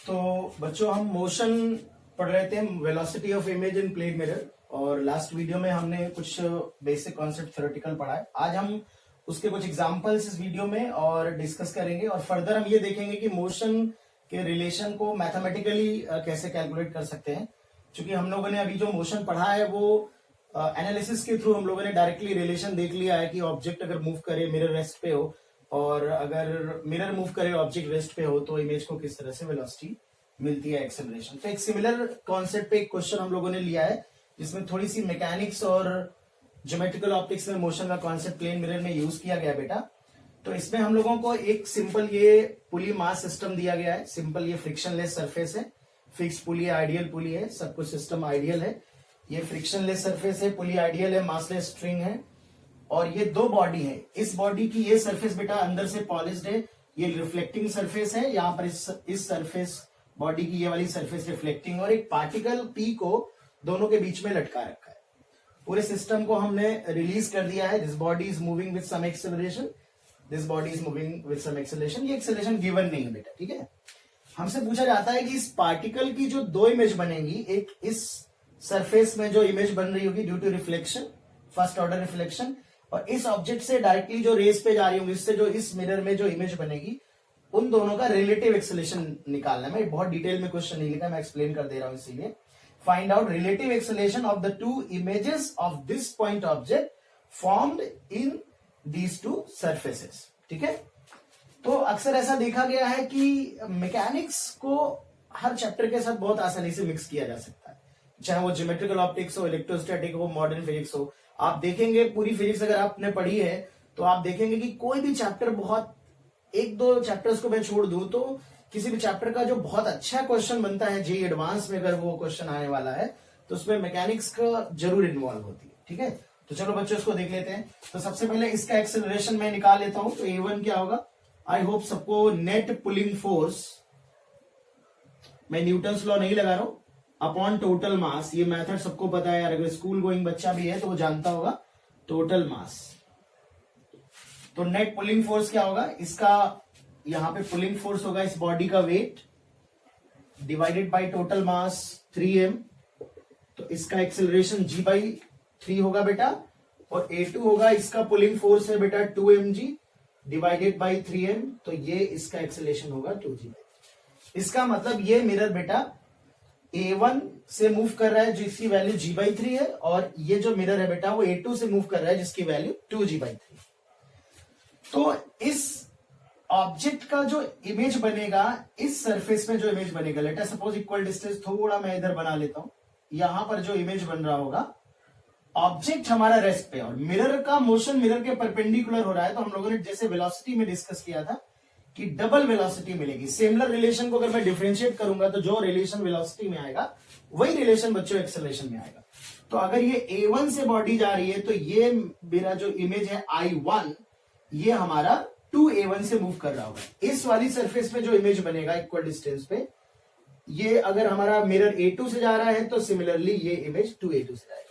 तो बच्चों हम मोशन पढ़ रहे थे, velocity of image in plane mirror, और लास्ट वीडियो में हमने कुछ बेसिक कॉन्सेप्ट थ्योरेटिकल पढ़ा है। आज हम उसके कुछ एग्जांपल्स इस वीडियो में और डिस्कस करेंगे, और फर्दर हम ये देखेंगे कि मोशन के रिलेशन को मैथमेटिकली कैसे कैलकुलेट कर सकते हैं। क्योंकि हम लोगों ने अभी जो मोशन पढ़ा है वो एनालिसिस के थ्रू हम लोगों ने डायरेक्टली रिलेशन देख लिया है कि ऑब्जेक्ट अगर मूव करे मिरर रेस्ट पे हो, और अगर मिरर मूव करे ऑब्जेक्ट रेस्ट पे हो, तो इमेज को किस तरह से वेलोसिटी मिलती है, एक्सेलरेशन। तो एक सिमिलर कॉन्सेप्ट पे एक क्वेश्चन हम लोगों ने लिया है जिसमें थोड़ी सी मैकेनिक्स और ज्योमेट्रिकल ऑप्टिक्स में मोशन का कॉन्सेप्ट प्लेन मिरर में यूज किया गया बेटा। तो इसमें हम लोगों को एक सिंपल ये पुली मास सिस्टम दिया गया है। सिंपल ये फ्रिक्शनलेस सरफेस है, फिक्स पुली है, आइडियल पुली है, सब कुछ सिस्टम आइडियल है। ये फ्रिक्शनलेस सरफेस है, पुली आइडियल है, मासलेस स्ट्रिंग है, और ये दो बॉडी है। इस बॉडी की ये सरफेस बेटा अंदर से पॉलिश्ड है, ये रिफ्लेक्टिंग सरफेस है। यहाँ पर इस सरफेस बॉडी की ये वाली सरफेस रिफ्लेक्टिंग, और एक पार्टिकल पी को दोनों के बीच में लटका रखा है। पूरे सिस्टम को हमने रिलीज कर दिया है। This body is moving with some acceleration, this body is moving with some acceleration. ये एक्सेलरेशन गिवन नहीं है बेटा, ठीक है। हमसे पूछा जाता है कि इस पार्टिकल की जो दो इमेज बनेगी, एक इस सरफेस में जो इमेज बन रही होगी due to reflection, first order reflection, और इस ऑब्जेक्ट से डायरेक्टली जो रेस पे जा रही होंगी, इससे जो इस मिरर में जो इमेज बनेगी, उन दोनों का रिलेटिव एक्सेलरेशन निकालना है। मैं बहुत डिटेल में क्वेश्चन नहीं लिखा, मैं एक्सप्लेन कर दे रहा हूं इसीलिए। Find out relative acceleration of the two images of this point object formed in these two surfaces, ठीक है। तो अक्सर ऐसा देखा गया है कि मैकेनिक्स को हर चैप्टर के साथ बहुत आसानी से मिक्स किया जा सकता है, चाहे वो ज्योमेट्रिकल ऑप्टिक्स हो, इलेक्ट्रोस्टैटिक हो, मॉडर्न फिजिक्स हो। आप देखेंगे पूरी फिजिक्स अगर आपने पढ़ी है तो आप देखेंगे कि कोई भी चैप्टर, बहुत एक दो चैप्टर्स को मैं छोड़ दूं तो किसी भी चैप्टर का जो बहुत अच्छा क्वेश्चन बनता है जेईई एडवांस में, अगर वो क्वेश्चन आने वाला है तो उसमें मैकेनिक्स का जरूर इन्वॉल्व होती है, ठीक है। तो चलो बच्चों इसको देख लेते हैं। तो सबसे पहले इसका एक्सेलरेशन मैं निकाल लेता हूं। तो A1 क्या होगा? आई होप सबको नेट पुलिंग फोर्स, मैं न्यूटन्स लॉ नहीं लगा रहा हूं, अपॉन टोटल मास। ये मेथड सबको पता है यार, अगर स्कूल गोइंग बच्चा भी है तो वो जानता होगा टोटल मास। तो नेट पुलिंग फोर्स क्या होगा? इसका यहां पे पुलिंग फोर्स होगा इस बॉडी का weight divided by total mass 3m। तो इसका एक्सेलरेशन g/3 होगा बेटा, और A2 होगा इसका पुलिंग फोर्स है बेटा 2mg डिवाइडेड बाय 3m। तो ये इसका एक्सेलरेशन होगा 2g। इसका मतलब ये मिरर बेटा A1 से मूव कर रहा है जिसकी वैल्यू g/3 है, और ये जो मिरर है बेटा वो A2 से मूव कर रहा है जिसकी वैल्यू 2g/3। तो इस ऑब्जेक्ट का जो इमेज बनेगा, इस सरफेस में जो इमेज बनेगा, late us suppose equal distance, थोड़ा मैं इधर बना लेता हूं, यहां पर जो इमेज बन रहा होगा, ऑब्जेक्ट हमारा रेस्ट पे और मिरर का मोशन मिरर के परपेंडिकुलर हो रहा है। तो हम लोगों ने जैसे वेलोसिटी में डिस्कस किया था कि डबल वेलोसिटी मिलेगी। सिमिलर रिलेशन को अगर मैं डिफरेंशिएट करूंगा तो जो रिलेशन वेलोसिटी में आएगा वही रिलेशन बच्चों एक्सेलरेशन में आएगा। तो अगर ये A1 से बॉडी जा रही है तो ये मेरा जो इमेज है I1, ये हमारा 2A1 से मूव कर रहा होगा। इस वाली सरफेस में जो इमेज बनेगा इक्वल डिस्टेंस पे, ये अगर हमारा मिरर A2 से जा रहा है तो सिमिलरली ये इमेज 2A2 से जाएगा।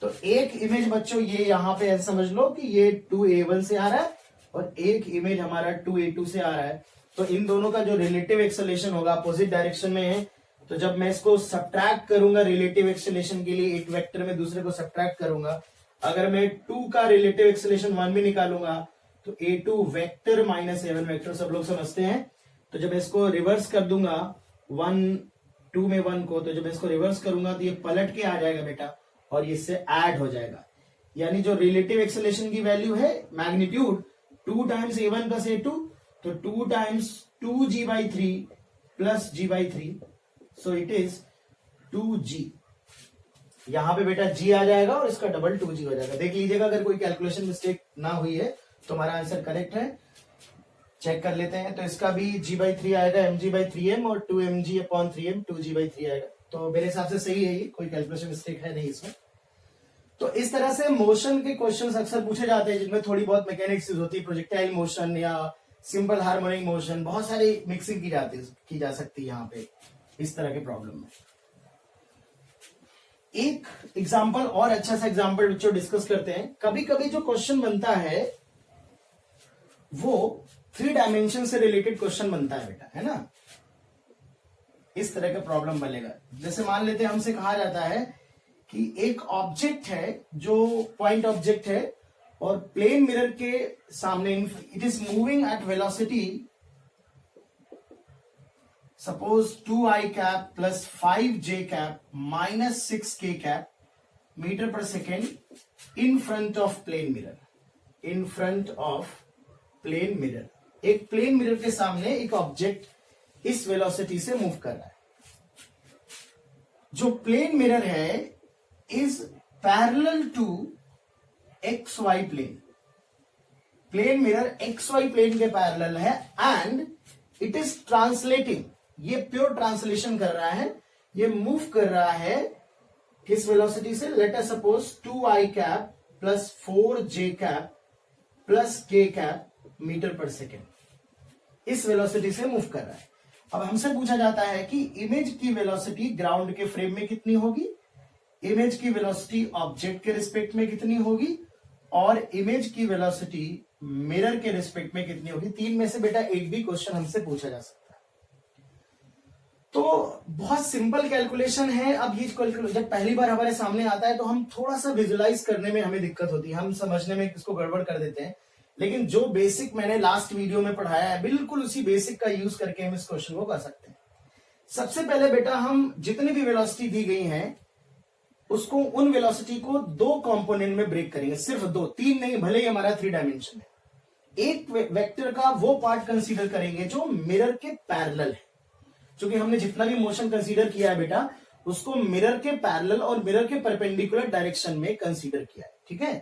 तो एक इमेज बच्चों ये यहां पे ऐसे समझ लो कि ये 2A1 से आ रहा है, और एक इमेज हमारा 2A2 से आ रहा है। तो इन दोनों का जो रिलेटिव एक्सेलरेशन होगा अपोजिट डायरेक्शन में है। तो जब मैं इसको सबट्रैक्ट करूंगा रिलेटिव एक्सेलरेशन के लिए, एक वेक्टर में दूसरे को सबट्रैक्ट करूंगा, अगर मैं 2 का रिलेटिव एक्सेलरेशन 1 में निकालूंगा तो A2 vector minus A1 vector, सब लोग समझते हैं। तो जब इसको रिवर्स कर दूंगा 2 में 1 को, तो जब इसको रिवर्स करूंगा तो ये पलट के आ जाएगा बेटा, और ये इससे ऐड हो जाएगा। यानी जो रिलेटिव एक्सेलरेशन की वैल्यू है magnitude 2 times A1 plus A2, तो 2 times 2g/3 plus g/3, so it is 2g। यहां पे बेटा g आ जाएगा और इसका डबल 2g हो जाएगा। देख लीजिएगा अगर कोई कैलकुलेशन मिस्टेक ना हुई है तो हमारा आंसर करेक्ट है। चेक कर लेते हैं। तो इसका भी g/3 आएगा mg/3m, और 2mg/3m 2g/3 आएगा। तो मेरे हिसाब से सही है, ये कोई कैलकुलेशन मिस्टेक है नहीं इसमें। तो इस तरह से मोशन के क्वेश्चंस अक्सर पूछे जाते हैं जिनमें थोड़ी बहुत मैकेनिक्स यूज होती है, प्रोजेक्टाइल मोशन या सिंपल हार्मोनिक मोशन, बहुत सारी मिक्सिंग की जा सकती है यहाँ पे इस तरह के प्रॉब्लम में। एक एग्जांपल और अच्छा सा एग्जांपल बच्चों डिस्कस करते हैं। कभी कभी जो क्वेश्चन बनता है वो 3 डायमेंशन से रिलेटेड क्वेश्चन बनता है बेटा, है ना। इस तरह का प्रॉब्लम बनेगा। जैसे मान लेते हैं हमसे कहा जाता है कि एक ऑब्जेक्ट है जो पॉइंट ऑब्जेक्ट है और प्लेन मिरर के सामने it is moving at velocity suppose 2i cap plus 5j cap minus 6k cap meter per second in front of plane mirror, in front of plane mirror. एक plane mirror के सामने एक object इस velocity से move कर रहा है। जो प्लेन मिरर है is parallel to XY plane, plane mirror XY plane के पैरेलल है एंड इट इज ट्रांसलेटिंग, ये प्योर ट्रांसलेशन कर रहा है, ये मूव कर रहा है किस वेलोसिटी से, let us suppose 2i cap plus 4j cap plus k cap meter per second, इस वेलोसिटी से मूव कर रहा है। अब हमसे पूछा जाता है कि इमेज की वेलोसिटी ग्राउंड के फ्रेम में कितनी होगी, इमेज की वेलोसिटी ऑब्जेक्ट के रिस्पेक्ट में कितनी होगी और इमेज की वेलोसिटी मिरर के रिस्पेक्ट में कितनी होगी। तीन में से बेटा एक भी क्वेश्चन हमसे पूछा जा सकता है। तो बहुत सिंपल कैलकुलेशन है। अब ये कैलकुलेशन जब पहली बार हमारे सामने आता है तो हम थोड़ा सा विजुलाइज करने में हमें दिक्कत होती है, हम समझने में इसको गड़बड़ कर देते हैं, लेकिन जो बेसिक मैंने लास्ट वीडियो में पढ़ाया है बिल्कुल उसी बेसिक का यूज करके हम इस क्वेश्चन को कर सकते हैं। सबसे पहले बेटा हम जितनी भी वेलोसिटी दी गई है उसको, उन वेलोसिटी को दो कंपोनेंट में ब्रेक करेंगे, सिर्फ दो, तीन नहीं, भले ही हमारा 3 डायमेंशन है। एक वेक्टर का वो पार्ट कंसीडर करेंगे जो मिरर के पैरेलल है, क्योंकि हमने जितना भी मोशन कंसीडर किया है बेटा उसको मिरर के पैरेलल और मिरर के परपेंडिकुलर डायरेक्शन में कंसीडर किया है, ठीक है।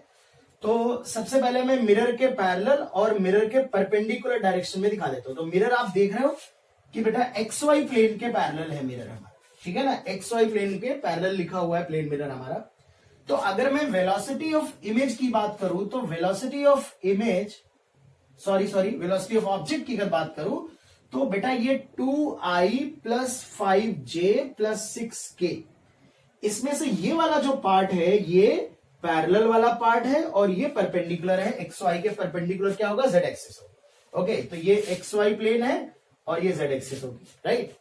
तो सबसे पहले मैं मिरर के पैरेलल और मिरर के परपेंडिकुलर डायरेक्शन में दिखा देता हूं। तो मिरर आप देख रहे हो कि बेटा XY प्लेन के पैरेलल है मिरर हमारा, ठीक है ना, XY प्लेन के पैरेलल लिखा हुआ है प्लेन मिरर हमारा। तो अगर मैं वेलोसिटी ऑफ इमेज की बात करूं तो velocity of image velocity of object की अगर बात करूं तो बेटा ये 2i plus 5j plus 6k, इसमें से ये वाला जो पार्ट है ये पैरेलल वाला पार्ट है और ये परपेंडिकुलर है, XY के परपेंडिकुलर क्या होगा, Z एक्सिस होगा। ओके, तो ये XY प्लेन है और ये Z एक्सिस होगी, राइट।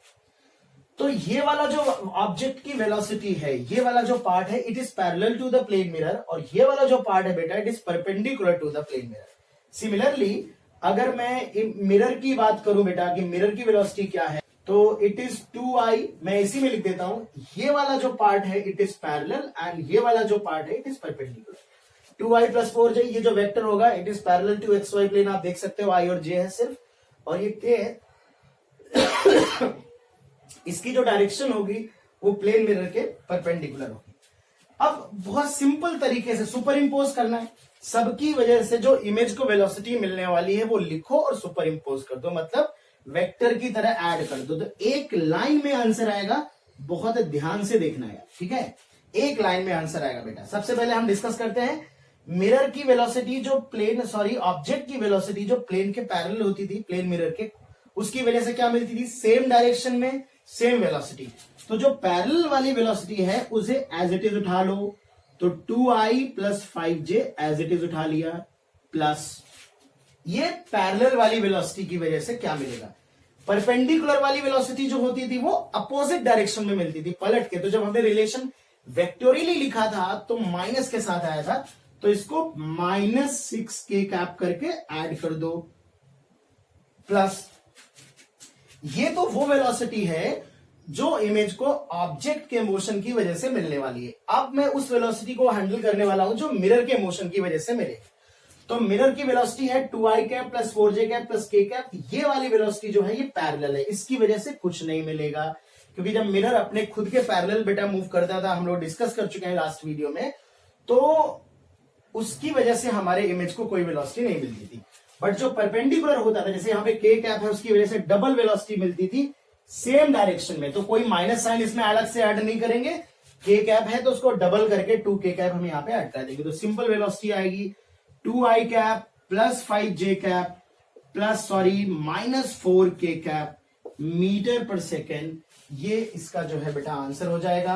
तो ये वाला जो ऑब्जेक्ट की वेलोसिटी है, ये वाला जो पार्ट है it is parallel to the plane mirror और ये वाला जो पार्ट है बेटा it is perpendicular to the plane mirror. Similarly अगर मैं मिरर की बात करूं बेटा कि मिरर की वेलोसिटी क्या है, तो इट इज 2i, मैं इसी में लिख देता हूं, ये वाला जो पार्ट है इट इज पैरेलल एंड ये वाला जो पार्ट है it is perpendicular. 2i plus 4j, ये जो वेक्टर होगा it is parallel to XY plane, आप देख सकते हो i और j है सिर्फ, और ये k है इसकी जो डायरेक्शन होगी वो प्लेन मिरर के परपेंडिकुलर होगी। अब बहुत सिंपल तरीके से सुपर इंपोज करना है, सबकी वजह से जो इमेज को वेलोसिटी मिलने वाली है वो लिखो और सुपर इंपोज कर दो, मतलब वेक्टर की तरह ऐड कर दो। तो एक लाइन में आंसर आएगा, बहुत ध्यान से देखना है, ठीक है, एक लाइन में आंसर आएगा बेटा। सबसे पहले हम डिस्कस करते हैं मिरर की वेलोसिटी, जो ऑब्जेक्ट की वेलोसिटी जो प्लेन के पैरेलल होती थी, प्लेन मिरर के, उसकी वजह से क्या मिलती थी, सेम डायरेक्शन में सेम वेलोसिटी। तो जो पैरेलल वाली वेलोसिटी है उसे एज इट इज उठा लो, तो 2i plus 5j as it is उठा लिया, प्लस ये पैरेलल वाली वेलोसिटी की वजह से क्या मिलेगा, परपेंडिकुलर वाली वेलोसिटी जो होती थी वो अपोजिट डायरेक्शन में मिलती थी पलट के। तो जब हमने रिलेशन वेक्टोरियली लिखा था तो माइनस के साथ आया था, तो इसको माइनस 6k कैप करके ऐड कर दो, प्लस ये तो वो वेलोसिटी है जो इमेज को ऑब्जेक्ट के मोशन की वजह से मिलने वाली है। अब मैं उस वेलोसिटी को हैंडल करने वाला हूं जो मिरर के मोशन की वजह से मिले। तो मिरर की वेलोसिटी है 2i cap plus 4j cap plus k cap, ये वाली वेलोसिटी जो है ये पैरेलल है, इसकी वजह से कुछ नहीं मिलेगा, क्योंकि जब मिरर अपने खुद के पैरेलल बेटा मूव करता था, हम लोग डिस्कस कर चुके हैं लास्ट वीडियो में, तो उसकी वजह से हमारे इमेज को कोई वेलोसिटी नहीं मिलती थी। बट जो परपेंडिकुलर होता था, जैसे यहाँ पे k कैप है, उसकी वजह से डबल वेलोसिटी मिलती थी सेम डायरेक्शन में। तो कोई माइनस साइन इसमें अलग से ऐड नहीं करेंगे, k कैप है तो उसको डबल करके 2k कैप हम यहाँ पे ऐड कर देंगे। तो सिंपल वेलोसिटी आएगी 2i cap plus 5j cap plus minus 4k cap meter per second, ये इसका जो है बेटा आंसर हो जाएगा।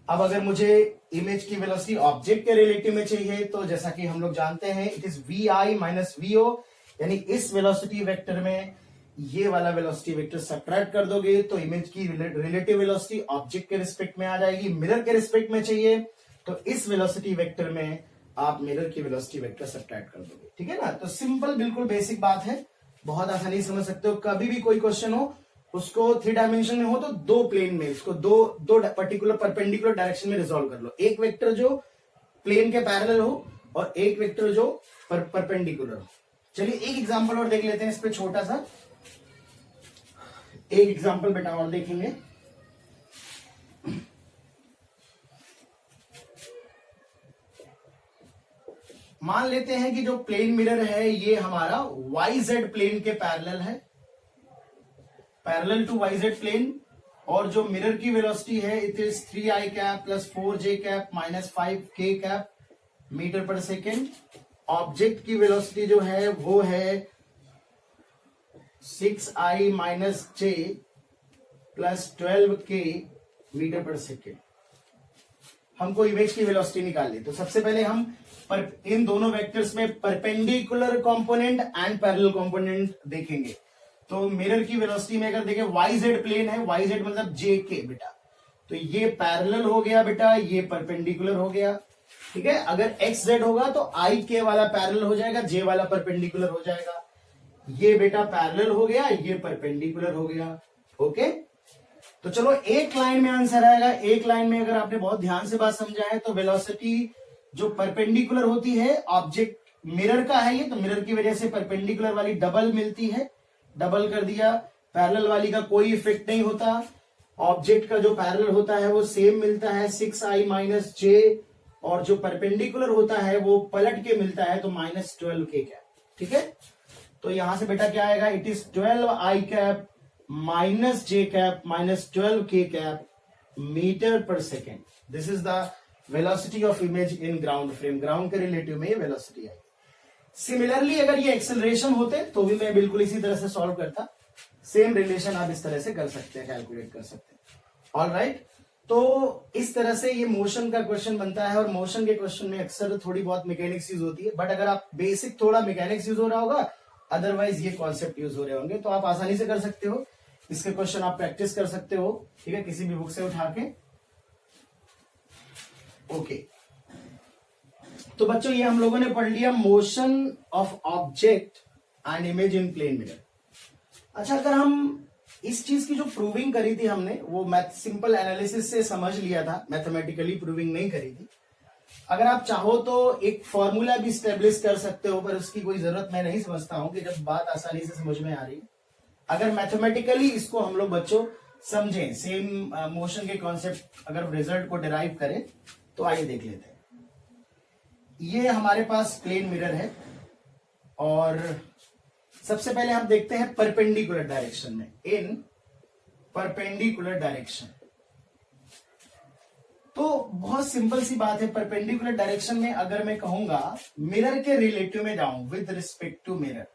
अब अगर मुझे इमेज की वेलोसिटी ऑब्जेक्ट के रिलेटिव में चाहिए तो जैसा कि हम लोग जानते हैं it is vi minus vo, यानी इस वेलोसिटी वेक्टर में ये वाला वेलोसिटी वेक्टर सब्ट्रैक्ट कर दोगे तो इमेज की रिलेटिव वेलोसिटी ऑब्जेक्ट के रिस्पेक्ट में आ जाएगी। मिरर के रिस्पेक्ट में चाहिए तो इस वेलोसिटी वेक्टर में आप मिरर की वेलोसिटी वेक्टर सब्ट्रैक्ट कर दोगे। ठीक है ना, तो सिंपल बिल्कुल बेसिक बात है, बहुत आसानी से समझ सकते हो। कभी भी कोई क्वेश्चन हो उसको 3 डायमेंशन में हो तो 2 प्लेन में उसको दो पर्टिकुलर परपेंडिकुलर डायरेक्शन में रिजॉल्व कर लो। एक वेक्टर जो प्लेन के पैरेलल हो और एक वेक्टर जो परपेंडिकुलर हो। चलिए एक एग्जांपल और देख लेते हैं इस पे, छोटा सा एक एग्जांपल बेटा और देखेंगे। मान लेते हैं कि जो प्लेन मिरर है ये हमारा YZ प्लेन के पैरेलल है, पैरेलल टू YZ प्लेन, और जो मिरर की वेलोसिटी है it is 3i cap plus 4j cap minus 5k cap meter per second. Object की वेलोसिटी जो है वो है 6i minus j plus 12k meter per second. हमको इमेज की वेलोसिटी निकालनी, तो सबसे पहले हम इन दोनों वेक्टर्स में perpendicular component and parallel component देखेंगे। तो मिरर की वेलोसिटी में अगर देखें YZ प्लेन है, YZ मतलब JK बेटा, तो ये पैरेलल हो गया बेटा, ये परपेंडिकुलर हो गया। ठीक है, अगर XZ होगा तो IK वाला पैरेलल हो जाएगा, J वाला परपेंडिकुलर हो जाएगा। ये बेटा पैरेलल हो गया, ये परपेंडिकुलर हो गया। ओके, तो चलो एक लाइन में आंसर आएगा। एक लाइन में अगर आपने बहुत ध्यान से बात समझा है तो वेलोसिटी जो परपेंडिकुलर होती है, ऑब्जेक्ट मिरर का है ये, तो मिरर की वजह से परपेंडिकुलर वाली डबल मिलती है, डबल कर दिया। पैरेलल वाली का कोई इफेक्ट नहीं होता। ऑब्जेक्ट का जो पैरेलल होता है वो सेम मिलता है 6i माइनस j, और जो परपेंडिकुलर होता है वो पलट के मिलता है तो माइनस 12k कैप। ठीक है, तो यहां से बेटा क्या आएगा, it is 12i cap minus j cap minus 12k cap meter per second. This is the velocity of image in ground frame. Ground के रिलेटिव में ये वेलोसिटी है। सिमिलरली अगर ये एक्सेलरेशन होते तो भी मैं बिल्कुल इसी तरह से सॉल्व करता। सेम रिलेशन आप इस तरह से कर सकते हैं, कैलकुलेट कर सकते हैं। ऑलराइट, तो इस तरह से ये मोशन का क्वेश्चन बनता है, और मोशन के क्वेश्चन में अक्सर थोड़ी बहुत मैकेनिक्स यूज होती है, बट अगर आप बेसिक थोड़ा मैकेनिक्स यूज हो रहा होगा, अदरवाइज ये कॉन्सेप्ट यूज हो रहे होंगे, तो आप आसानी से कर सकते हो। इसके क्वेश्चन आप प्रैक्टिस कर सकते हो, ठीक है, किसी भी बुक से उठा के। ओके, तो बच्चों ये हम लोगों ने पढ़ लिया motion of object and image in plane mirror. अच्छा, अगर हम इस चीज की जो प्रूविंग करी थी हमने, वो मैथ सिंपल एनालिसिस से समझ लिया था, मैथमेटिकली प्रूविंग नहीं करी थी। अगर आप चाहो तो एक फॉर्मूला भी स्टेब्लिश कर सकते हो, पर उसकी कोई जरूरत मैं नहीं समझता हूं कि जब बात आसानी से समझ में आ रही है। अगर मैथमेटिकली इसको हम लोग बच्चों समझें, सेम मोशन के कॉन्सेप्ट अगर रिजल्ट को डिराइव करें, तो आइए देख लेते हैं। ये हमारे पास प्लेन मिरर है, और सबसे पहले हम देखते हैं परपेंडिकुलर डायरेक्शन में, इन परपेंडिकुलर डायरेक्शन। तो बहुत सिंपल सी बात है, परपेंडिकुलर डायरेक्शन में अगर मैं कहूंगा मिरर के रिलेटिव में जाऊं with respect to mirror,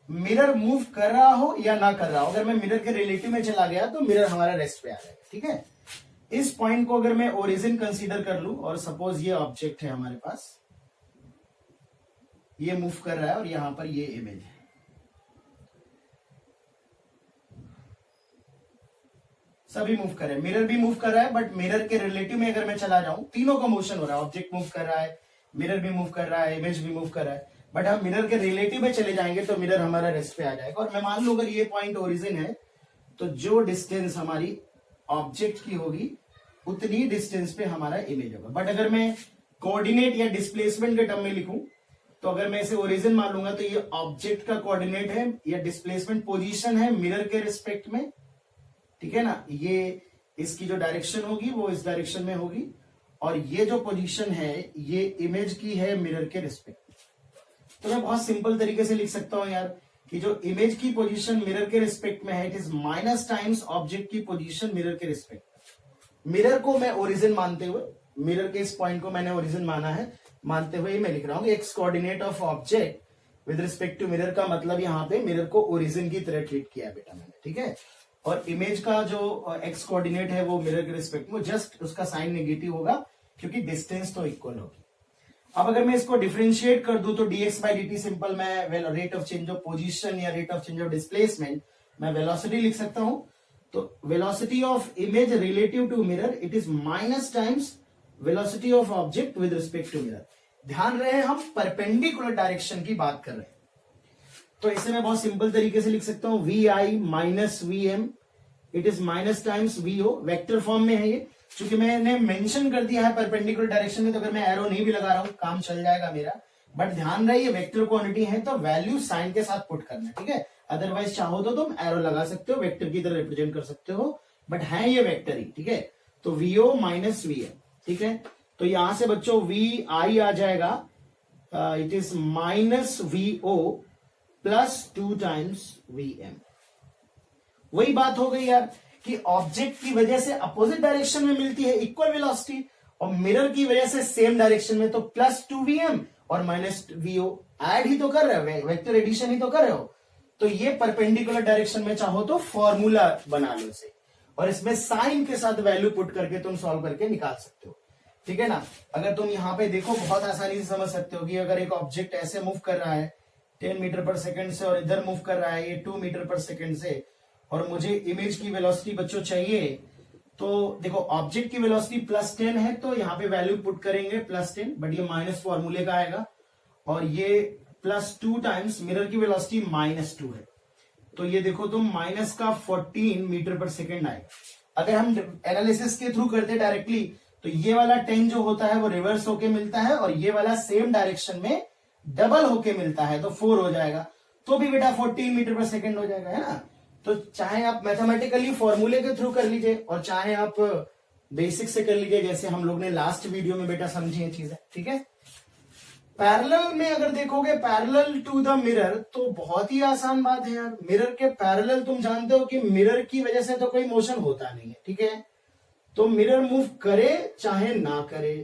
mirror move कर रहा हो या ना कर रहा हो, अगर मैं मिरर के रिलेटिव में चला गया तो मिरर हमारा रेस्ट पे आ जाएगा। ठीक है, इस पॉइंट को अगर मैं ओरिजिन कंसीडर कर लूं, और सपोज ये ऑब्जेक्ट है हमारे पास, ये मूव कर रहा है और यहां पर ये इमेज है। सभी मूव कर रहे हैं, मिरर भी मूव कर रहा है, बट मिरर के रिलेटिव में अगर मैं चला जाऊं, तीनों का मोशन हो रहा है, ऑब्जेक्ट मूव कर रहा है, मिरर भी मूव कर रहा है, इमेज भी मूव कर रहा है, बट हम मिरर के रिलेटिव में चले जाएंगे तो मिरर हमारा रेस्ट पे आ जाएगा। और मैं मान लूं अगर ये पॉइंट ओरिजिन है, तो जो डिस्टेंस हमारी ऑब्जेक्ट की होगी उतनी डिस्टेंस पे हमारा इमेज होगा। बट अगर मैं कोऑर्डिनेट या डिस्प्लेसमेंट के टर्म में लिखूं, तो अगर मैं इसे ओरिजिन मान लूंगा तो ये ऑब्जेक्ट का कोऑर्डिनेट है या डिस्प्लेसमेंट पोजीशन है मिरर के रिस्पेक्ट में। ठीक है ना, ये इसकी जो डायरेक्शन होगी वो इस डायरेक्शन में होगी, और ये जो पोजीशन है ये इमेज की है मिरर के रिस्पेक्ट। तो मैं बहुत सिंपल तरीके से लिख सकता हूं यार कि जो इमेज की पोजीशन मिरर के रिस्पेक्ट में है, it is minus times object की पोजीशन मिरर के रिस्पेक्ट। मिरर को मैं ओरिजिन मानते हुए, मिरर के इस पॉइंट को मैंने ओरिजिन माना है, मानते हुए मैं लिख रहा हूं X coordinate of object with respect to mirror का मतलब यहां पे मिरर को ओरिजिन की तरह ट्रीट किया बेटा मैंने। ठीक है, और इमेज का जो एक्स कोऑर्डिनेट है वो मिरर के रिस्पेक्ट में, जस्ट उसका साइन नेगेटिव होगा क्योंकि डिस्टेंस तो इक्वल होगी। अब अगर मैं इसको डिफरेंशिएट कर दूं तो dx बाई dt सिंपल मैं rate of change of position या rate of change of displacement मैं वेलोसिटी लिख सकता हूं। तो velocity of image relative to mirror it is minus times velocity of object with respect to mirror. ध्यान रहे हम परपेंडिकुलर डायरेक्शन की बात कर रहे हैं, तो इसे मैं बहुत सिंपल तरीके से लिख सकता हूं V I minus V M it is minus times V O. Vector form में है ये, क्योंकि मैंने मेंशन कर दिया है परपेंडिकुलर डायरेक्शन में, तो अगर मैं एरो नहीं भी लगा रहा हूं काम चल जाएगा मेरा। बट ध्यान रहे ये वेक्टर क्वांटिटी है तो वैल्यू साइन के साथ पुट करना है, ठीक है। अदरवाइज चाहो तो तुम एरो लगा सकते हो, वेक्टर की तरह रिप्रेजेंट कर सकते हो, बट है ये वेक्टर ही, ठीक है। तो वीओ माइनस वी एम, ठीक है। तो यहां से बच्चों वी आई आ जाएगा, it is minus V O plus 2 times V M. वही बात हो गई यार कि ऑब्जेक्ट की वजह से अपोजिट डायरेक्शन में मिलती है इक्वल वेलोसिटी, और मिरर की वजह से सेम डायरेक्शन में तो प्लस 2vm और माइनस vo ऐड ही तो कर रहे हो, वेक्टर एडिशन ही तो कर रहे हो। तो ये परपेंडिकुलर डायरेक्शन में चाहो तो फॉर्मूला बना लो इसे, और इसमें साइन के साथ वैल्यू पुट करके तुम सॉल्व करके निकाल सकते हो, ठीक है ना। अगर तुम यहाँ पे देखो बहुत आसानी से समझ सकते हो कि अगर एक ऑब्जेक्ट ऐसे मूव कर रहा है 10 मीटर पर सेकंड से और इधर मूव कर रहा है ये 2 मीटर पर सेकंड से, और मुझे इमेज की वेलोसिटी बच्चों चाहिए, तो देखो ऑब्जेक्ट की वेलोसिटी +10 है तो यहाँ पे वैल्यू पुट करेंगे +10, बट ये माइनस फॉर्मूले का आएगा, और ये +2 टाइम्स मिरर की वेलोसिटी -2 है, तो ये देखो तुम माइनस का 14 मीटर पर सेकेंड आएगा। अगर हम एनालिसिस के थ्रू करते डायरेक्टली तो ये वाला 10 जो होता है वो रिवर्स होके मिलता है, और ये वाला सेम डायरेक्शन में डबल होके मिलता है तो 4 हो जाएगा, तो भी बेटा 14 मीटर पर सेकेंड हो जाएगा, है ना। तो चाहे आप मैथमेटिकली फॉर्मूले के थ्रू कर लीजिए और चाहे आप बेसिक से कर लीजिए, जैसे हम लोग ने लास्ट वीडियो में बेटा समझी ये चीजें, ठीक है। पैरेलल में अगर देखोगे पैरेलल टू द मिरर तो बहुत ही आसान बात है यार, मिरर के पैरेलल तुम जानते हो कि मिरर की वजह से तो कोई मोशन होता नहीं है, ठीक है। तो मिरर मूव करे चाहे ना करे,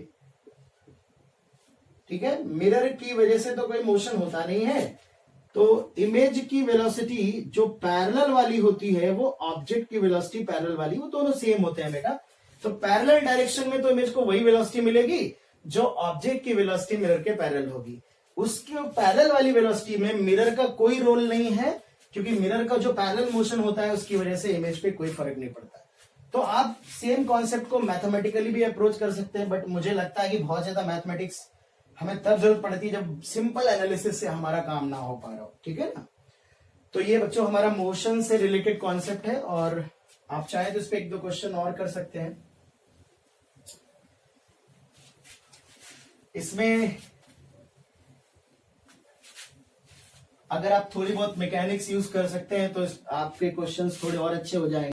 ठीक है, मिरर की वजह से तो कोई मोशन होता नहीं है, तो इमेज की वेलोसिटी जो पैरेलल वाली होती है वो ऑब्जेक्ट की वेलोसिटी पैरेलल वाली, वो दोनों सेम होते हैं बेटा। तो पैरेलल डायरेक्शन में तो इमेज को वही वेलोसिटी मिलेगी जो ऑब्जेक्ट की वेलोसिटी मिरर के पैरेलल होगी। उसके पैरेलल वाली वेलोसिटी में मिरर का कोई रोल नहीं है, क्योंकि मिरर का जो पैरेलल मोशन होता है उसकी वजह से इमेज पे कोई फर्क नहीं पड़ता। तो आप सेम कॉन्सेप्ट को मैथमेटिकली भी अप्रोच कर सकते हैं, बट मुझे लगता है कि बहुत ज्यादा मैथमेटिक्स हमें तब जरूरत पड़ती है जब सिंपल एनालिसिस से हमारा काम ना हो पा रहा हो, ठीक है ना। तो ये बच्चों हमारा मोशन से रिलेटेड कॉन्सेप्ट है, और आप चाहे तो इस पे 1-2 क्वेश्चन और कर सकते हैं। इसमें अगर आप थोड़ी बहुत मैकेनिक्स यूज कर सकते हैं तो आपके क्वेश्चंस थोड़े और अच्छे हो जाएंगे।